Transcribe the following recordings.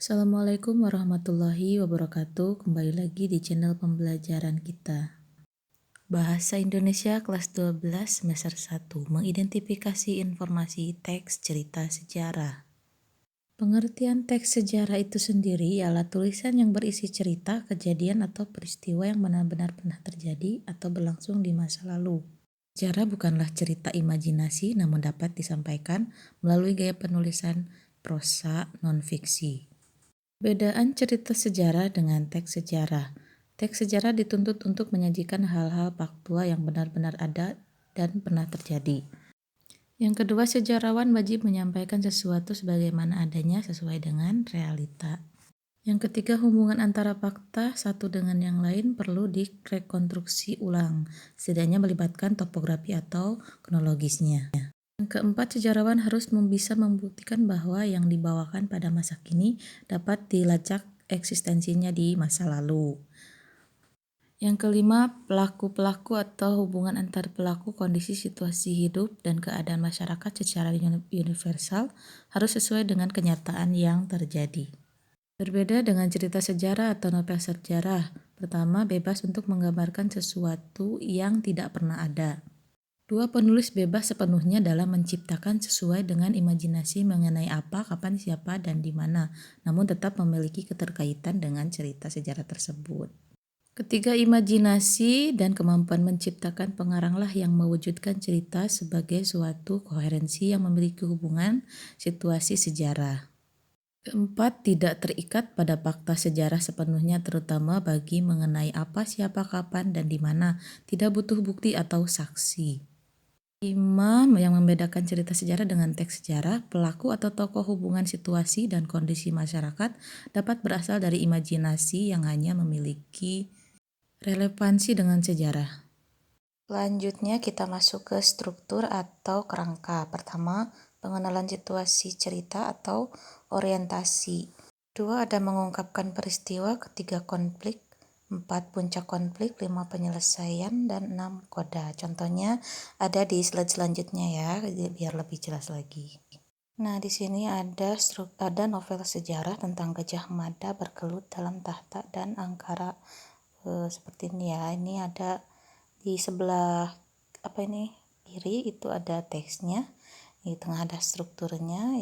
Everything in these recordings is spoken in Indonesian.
Assalamualaikum warahmatullahi wabarakatuh. Kembali lagi di channel pembelajaran kita. Bahasa Indonesia kelas 12 semester 1. Mengidentifikasi informasi teks cerita sejarah. Pengertian teks sejarah itu sendiri ialah tulisan yang berisi cerita, kejadian, atau peristiwa yang benar-benar pernah terjadi atau berlangsung di masa lalu. Sejarah bukanlah cerita imajinasi, namun dapat disampaikan melalui gaya penulisan prosa non-fiksi. Bedaan cerita sejarah dengan teks sejarah. Teks sejarah dituntut untuk menyajikan hal-hal faktual yang benar-benar ada dan pernah terjadi. Yang kedua, sejarawan wajib menyampaikan sesuatu sebagaimana adanya sesuai dengan realita. Yang ketiga, hubungan antara fakta satu dengan yang lain perlu direkonstruksi ulang, setidaknya melibatkan topografi atau kronologisnya. Yang keempat, sejarawan harus bisa membuktikan bahwa yang dibawakan pada masa kini dapat dilacak eksistensinya di masa lalu. Yang kelima, pelaku-pelaku atau hubungan antar pelaku, kondisi, situasi hidup, dan keadaan masyarakat secara universal harus sesuai dengan kenyataan yang terjadi. Berbeda dengan cerita sejarah atau novel sejarah, pertama, bebas untuk menggambarkan sesuatu yang tidak pernah ada. Dua, penulis bebas sepenuhnya dalam menciptakan sesuai dengan imajinasi mengenai apa, kapan, siapa, dan di mana, namun tetap memiliki keterkaitan dengan cerita sejarah tersebut. Ketiga, imajinasi dan kemampuan menciptakan pengaranglah yang mewujudkan cerita sebagai suatu koherensi yang memiliki hubungan situasi sejarah. Keempat, tidak terikat pada fakta sejarah sepenuhnya, terutama bagi mengenai apa, siapa, kapan, dan di mana, tidak butuh bukti atau saksi. 5. Yang membedakan cerita sejarah dengan teks sejarah, pelaku atau tokoh, hubungan, situasi, dan kondisi masyarakat dapat berasal dari imajinasi yang hanya memiliki relevansi dengan sejarah. Selanjutnya kita masuk ke struktur atau kerangka. Pertama, pengenalan situasi cerita atau orientasi. 2. Ada mengungkapkan peristiwa. 3. Konflik. 4. Puncak konflik. 5. Penyelesaian. Dan 6. Koda. Contohnya ada di slide selanjutnya ya, biar lebih jelas lagi. Nah, di sini ada novel sejarah tentang Gajah Mada berkelut dalam tahta dan angkara. Seperti ini ya. Ini ada di sebelah kiri itu ada teksnya. Di tengah ada strukturnya,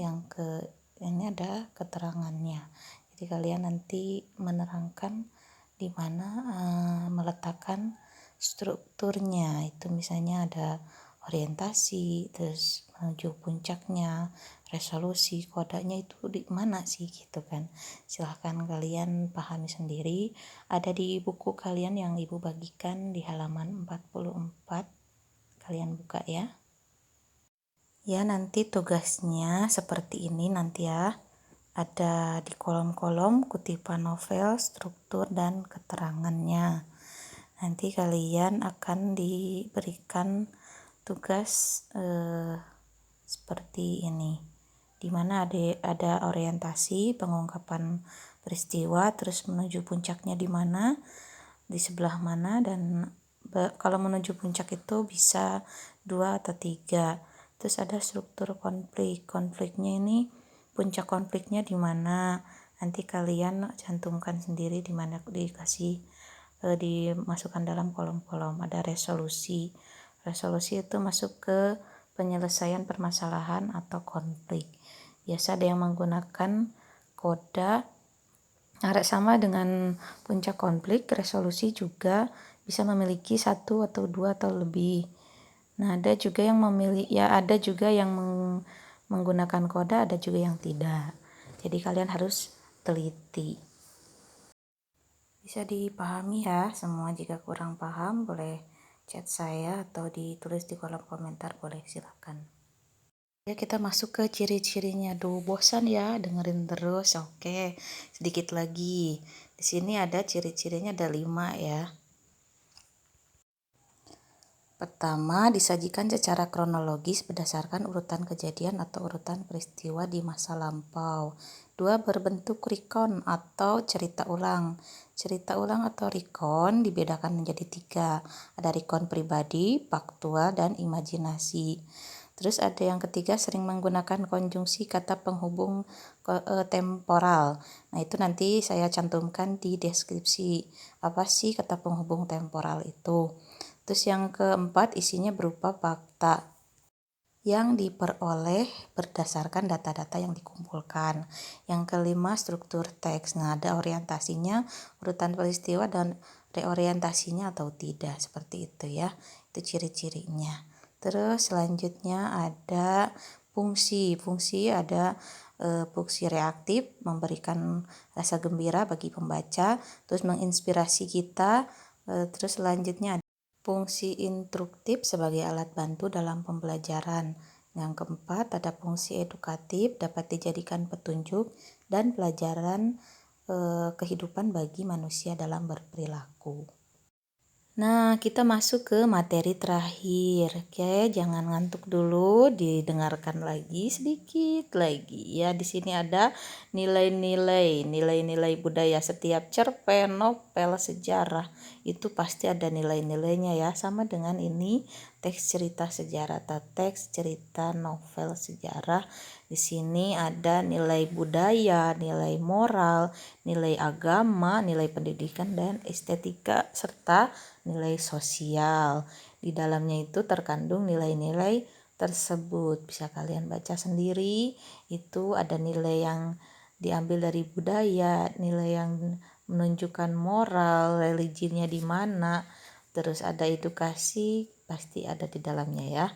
ini ada keterangannya. Jadi kalian nanti menerangkan di mana meletakkan strukturnya. Itu misalnya ada orientasi, terus menuju puncaknya, resolusi, kodanya itu di mana sih gitu kan. Silahkan kalian pahami sendiri. Ada di buku kalian yang ibu bagikan di halaman 44. Kalian buka ya. Ya, nanti tugasnya seperti ini nanti ya. Ada di kolom-kolom kutipan novel, struktur, dan keterangannya. Nanti kalian akan diberikan tugas seperti ini, dimana ada orientasi, pengungkapan peristiwa, terus menuju puncaknya di mana, di sebelah mana, dan kalau menuju puncak itu bisa 2 atau 3. Terus ada struktur konfliknya ini, puncak konfliknya di mana, nanti kalian cantumkan sendiri di mana dikasih dimasukkan dalam kolom-kolom. Ada resolusi itu masuk ke penyelesaian permasalahan atau konflik. Biasa ada yang menggunakan koda sama dengan puncak konflik. Resolusi juga bisa memiliki 1 atau 2 atau lebih. Nah, ada juga yang menggunakan koda, ada juga yang tidak. Jadi kalian harus teliti. Bisa dipahami ya semua. Jika kurang paham boleh chat saya atau ditulis di kolom komentar, boleh, silakan. Ya, kita masuk ke ciri-cirinya. Bosan ya dengerin terus. Oke, sedikit lagi. Di sini ada ciri-cirinya, ada 5 ya. Pertama, disajikan secara kronologis berdasarkan urutan kejadian atau urutan peristiwa di masa lampau. 2. Berbentuk recount atau cerita ulang. Cerita ulang atau recount dibedakan menjadi 3. Ada recount pribadi, faktual, dan imajinasi. Terus ada yang ketiga, sering menggunakan konjungsi kata penghubung temporal. Nah, itu nanti saya cantumkan di deskripsi. Apa sih kata penghubung temporal itu? Terus yang keempat, isinya berupa fakta yang diperoleh berdasarkan data-data yang dikumpulkan. Yang kelima, struktur teks. Nah, ada orientasinya, urutan peristiwa, dan reorientasinya atau tidak. Seperti itu ya. Itu ciri-cirinya. Terus selanjutnya ada fungsi. Fungsi ada fungsi reaktif, memberikan rasa gembira bagi pembaca, terus menginspirasi kita. Terus selanjutnya ada fungsi instruktif sebagai alat bantu dalam pembelajaran. Yang keempat, ada fungsi edukatif, dapat dijadikan petunjuk dan pelajaran kehidupan bagi manusia dalam berperilaku. Nah, kita masuk ke materi terakhir. Oke, jangan ngantuk dulu, didengarkan lagi sedikit lagi. Ya, di sini ada nilai-nilai budaya. Setiap cerpen, novel, sejarah itu pasti ada nilai-nilainya ya. Sama dengan ini teks cerita sejarah atau teks cerita novel sejarah. Di sini ada nilai budaya, nilai moral, nilai agama, nilai pendidikan dan estetika serta nilai sosial. Di dalamnya itu terkandung nilai-nilai tersebut. Bisa kalian baca sendiri. Itu ada nilai yang diambil dari budaya, nilai yang menunjukkan moral, religinya di mana. Terus ada edukasi, pasti ada di dalamnya ya.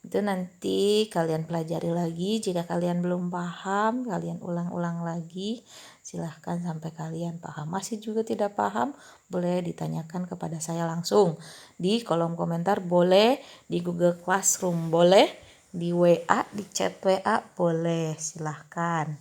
Itu nanti kalian pelajari lagi. Jika kalian belum paham, kalian ulang-ulang lagi. Silahkan sampai kalian paham. Masih juga tidak paham, boleh ditanyakan kepada saya langsung di kolom komentar, boleh di Google Classroom, boleh di WA, di chat WA, boleh. Silahkan.